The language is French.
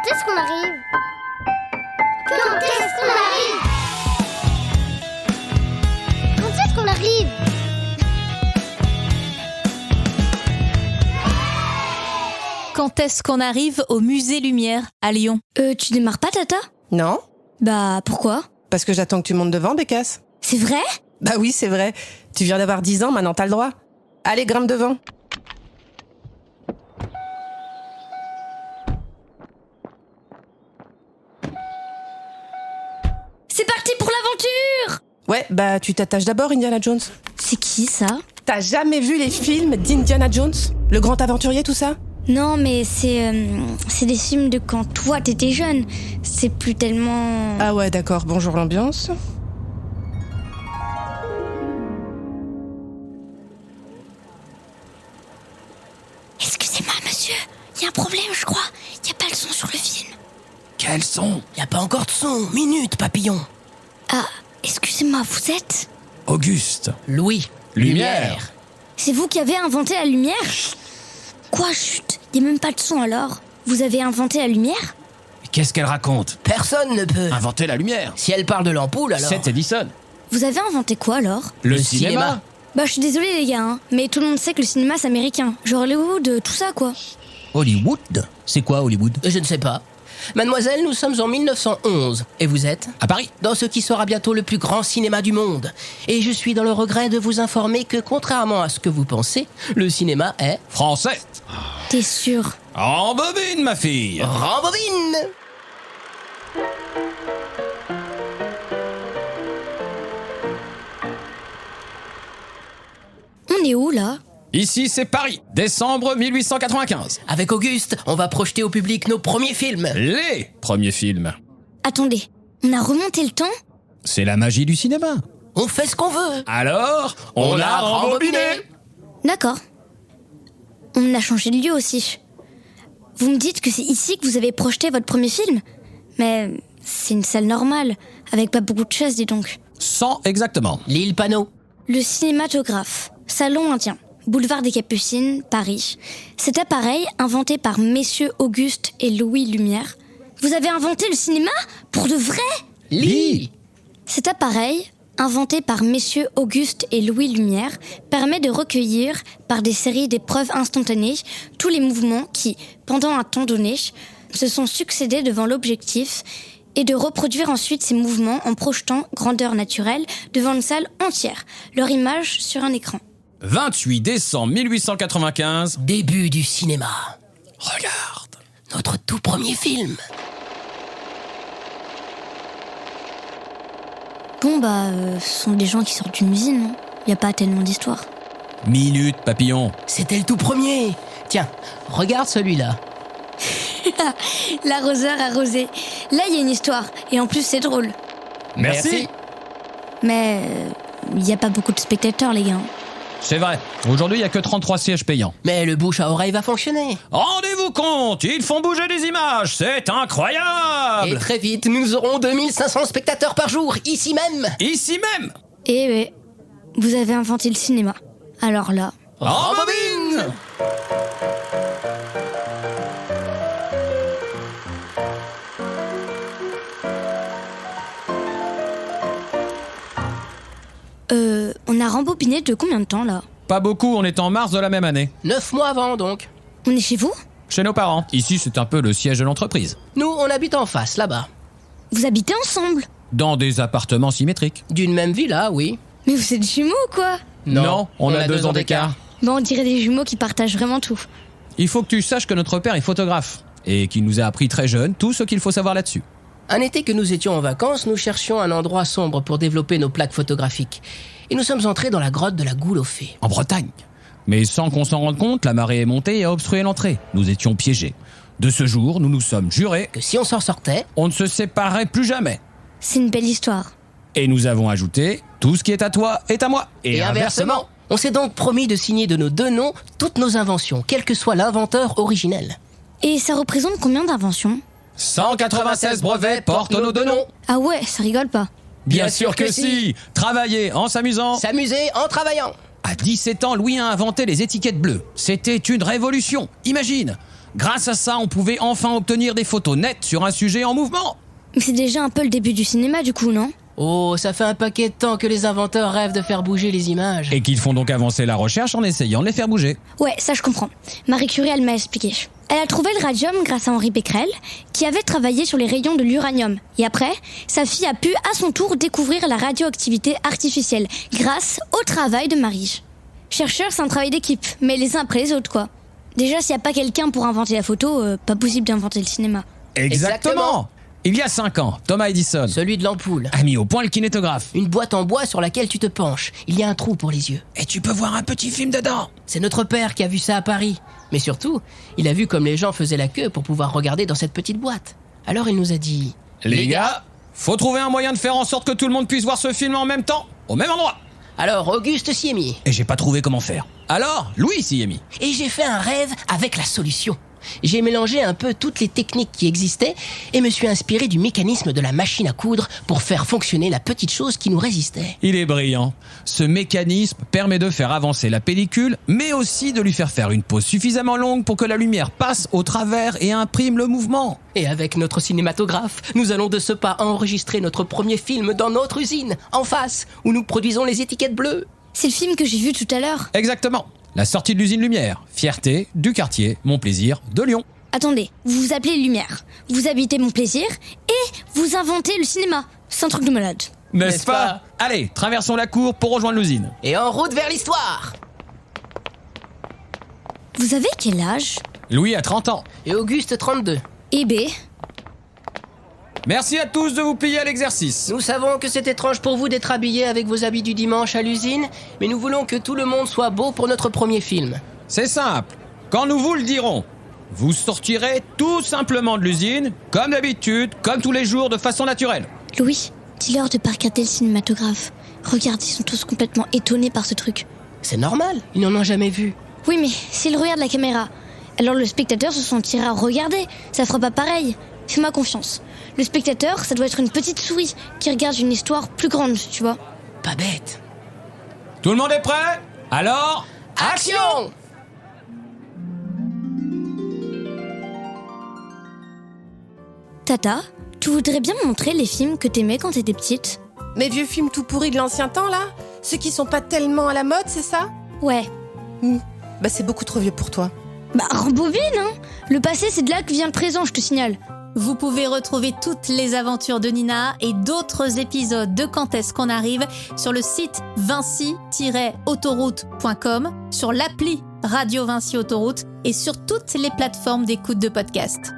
est-ce qu'on arrive? Quand est-ce qu'on arrive? Quand est-ce qu'on arrive? Quand est-ce qu'on arrive au Musée Lumière, à Lyon? Tu démarres pas, Tata? Non? Bah, pourquoi? Parce que j'attends que tu montes devant, Bécasse. C'est vrai? Bah oui, c'est vrai. Tu viens d'avoir 10 ans, maintenant t'as le droit. Allez, grimpe devant. C'est parti pour l'aventure! Ouais, bah tu t'attaches d'abord, Indiana Jones. C'est qui, ça? T'as jamais vu les films d'Indiana Jones? Le grand aventurier, tout ça? Non, mais c'est des films de quand toi t'étais jeune. C'est plus tellement... Ah ouais, d'accord. Bonjour l'ambiance. Excusez-moi, monsieur. Il y a un problème, je crois. Il y a pas le son sur le film. Quel son? Y a pas encore de son. Minute, papillon. Ah, excusez-moi, vous êtes... Auguste. Louis. Lumière. C'est vous qui avez inventé la lumière? Quoi, chut? Il n'y a même pas de son alors? Vous avez inventé la lumière? Qu'est-ce qu'elle raconte? Personne ne peut. Inventer la lumière. Si elle parle de l'ampoule, alors... C'est Edison. Vous avez inventé quoi alors? Le cinéma. Bah, je suis désolée les gars, hein, mais tout le monde sait que le cinéma c'est américain. Genre Hollywood, tout ça quoi. Hollywood? C'est quoi Hollywood? Je ne sais pas. Mademoiselle, nous sommes en 1911. Et vous êtes? À Paris. Dans ce qui sera bientôt le plus grand cinéma du monde. Et je suis dans le regret de vous informer que, contrairement à ce que vous pensez, le cinéma est... Français. T'es sûr? En bobine, ma fille. Rembobine! On est où là? Ici, c'est Paris. Décembre 1895. Avec Auguste, on va projeter au public nos premiers films. Les premiers films. Attendez, on a remonté le temps? C'est la magie du cinéma. On fait ce qu'on veut. Alors, on a rembobiné. D'accord. On a changé de lieu aussi. Vous me dites que c'est ici que vous avez projeté votre premier film? Mais c'est une salle normale, avec pas beaucoup de chaises, dis donc. 100 exactement. L'île Panneau. Le cinématographe, salon indien, boulevard des Capucines, Paris. Cet appareil, inventé par messieurs Auguste et Louis Lumière. Vous avez inventé le cinéma? Pour de vrai? Lit. Cet appareil, inventé par messieurs Auguste et Louis Lumière, permet de recueillir, par des séries d'épreuves instantanées, tous les mouvements qui, pendant un temps donné, se sont succédés devant l'objectif et de reproduire ensuite ces mouvements en projetant, grandeur naturelle, devant une salle entière, leur image sur un écran. 28 décembre 1895. Début du cinéma. Regarde. Notre tout premier film. Bon ce sont des gens qui sortent d'une usine, non? Y a pas tellement d'histoire. Minute, papillon. C'était le tout premier. Tiens, regarde celui-là. L'arroseur arrosé. Là, il y a une histoire. Et en plus, c'est drôle. Merci. Mais il n'y a pas beaucoup de spectateurs, les gars. C'est vrai. Aujourd'hui, il n'y a que 33 sièges payants. Mais le bouche à oreille va fonctionner. Rendez-vous compte, ils font bouger des images. C'est incroyable. Et très vite, nous aurons 2500 spectateurs par jour, ici même. Ici même. Et ouais, vous avez inventé le cinéma. Alors là... Rembobine. On a rembobiné de combien de temps, là? Pas beaucoup, on est en mars de la même année. 9 mois avant, donc. On est chez vous? Chez nos parents. Ici, c'est un peu le siège de l'entreprise. Nous, on habite en face, là-bas. Vous habitez ensemble? Dans des appartements symétriques. D'une même villa, oui. Mais vous êtes jumeaux, quoi? Non, on a 2 ans d'écart. Bon, on dirait des jumeaux qui partagent vraiment tout. Il faut que tu saches que notre père est photographe. Et qu'il nous a appris très jeune tout ce qu'il faut savoir là-dessus. Un été que nous étions en vacances, nous cherchions un endroit sombre pour développer nos plaques photographiques. Et nous sommes entrés dans la grotte de la Goule aux Fées. En Bretagne. Mais sans qu'on s'en rende compte, la marée est montée et a obstrué l'entrée. Nous étions piégés. De ce jour, nous nous sommes jurés Que si on s'en sortait, on ne se séparerait plus jamais. C'est une belle histoire. Et nous avons ajouté, tout ce qui est à toi est à moi. et inversement. On s'est donc promis de signer de nos 2 noms toutes nos inventions, quel que soit l'inventeur originel. Et ça représente combien d'inventions? 196 brevets portent nos 2 noms. Ah ouais, ça rigole pas. Bien sûr que si. Travailler en s'amusant. S'amuser en travaillant. À 17 ans, Louis a inventé les étiquettes bleues. C'était une révolution. Imagine. Grâce à ça, on pouvait enfin obtenir des photos nettes sur un sujet en mouvement. Mais c'est déjà un peu le début du cinéma du coup, non? Oh, ça fait un paquet de temps que les inventeurs rêvent de faire bouger les images. Et qu'ils font donc avancer la recherche en essayant de les faire bouger. Ouais, ça je comprends. Marie Curie, elle m'a expliqué. Elle a trouvé le radium grâce à Henri Becquerel, qui avait travaillé sur les rayons de l'uranium. Et après, sa fille a pu à son tour découvrir la radioactivité artificielle, grâce au travail de Marie. Chercheurs, c'est un travail d'équipe, mais les uns après les autres, quoi. Déjà, s'il n'y a pas quelqu'un pour inventer la photo, pas possible d'inventer le cinéma. Exactement. Il y a 5 ans, Thomas Edison Celui de l'ampoule. a mis au point le kinétographe. Une boîte en bois sur laquelle tu te penches. Il y a un trou pour les yeux. Et tu peux voir un petit film dedans. C'est notre père qui a vu ça à Paris. Mais surtout, il a vu comme les gens faisaient la queue pour pouvoir regarder dans cette petite boîte. Alors il nous a dit... Les gars, faut trouver un moyen de faire en sorte que tout le monde puisse voir ce film en même temps, au même endroit. Alors Auguste s'y est mis. Et j'ai pas trouvé comment faire. Alors, Louis s'y est mis. Et j'ai fait un rêve avec la solution. J'ai mélangé un peu toutes les techniques qui existaient et me suis inspiré du mécanisme de la machine à coudre pour faire fonctionner la petite chose qui nous résistait. Il est brillant. Ce mécanisme permet de faire avancer la pellicule, mais aussi de lui faire une pause suffisamment longue pour que la lumière passe au travers et imprime le mouvement. Et avec notre cinématographe, nous allons de ce pas enregistrer notre premier film dans notre usine, en face, où nous produisons les étiquettes bleues. C'est le film que j'ai vu tout à l'heure. Exactement. La sortie de l'usine Lumière. Fierté du quartier Mon-Plaisir de Lyon. Attendez, vous vous appelez Lumière, vous habitez Mon-Plaisir et vous inventez le cinéma. C'est un truc de malade. N'est-ce pas ? Allez, traversons la cour pour rejoindre l'usine. Et en route vers l'histoire. Vous avez quel âge? Louis a 30 ans. Et Auguste 32. Et B? Merci à tous de vous plier à l'exercice. Nous savons que c'est étrange pour vous d'être habillés avec vos habits du dimanche à l'usine, mais nous voulons que tout le monde soit beau pour notre premier film. C'est simple. Quand nous vous le dirons, vous sortirez tout simplement de l'usine, comme d'habitude, comme tous les jours, de façon naturelle. Louis, dis-leur de pas regarder le cinématographe. Regarde, ils sont tous complètement étonnés par ce truc. C'est normal, ils n'en ont jamais vu. Oui, mais s'ils regardent la caméra, alors le spectateur se sentira regardé. Ça fera pas pareil. Fais-moi confiance. Le spectateur, ça doit être une petite souris qui regarde une histoire plus grande, tu vois. Pas bête. Tout le monde est prêt ? Alors, Action ! Tata, tu voudrais bien me montrer les films que t'aimais quand t'étais petite? Mes vieux films tout pourris de l'ancien temps, là? Ceux qui sont pas tellement à la mode, c'est ça? Ouais. Bah c'est beaucoup trop vieux pour toi. Bah rembobine, hein. Le passé, c'est de là que vient le présent, je te signale. Vous pouvez retrouver toutes les aventures de Nina et d'autres épisodes de Quand est-ce qu'on arrive sur le site vinci-autoroute.com, sur l'appli Radio Vinci Autoroute et sur toutes les plateformes d'écoute de podcast.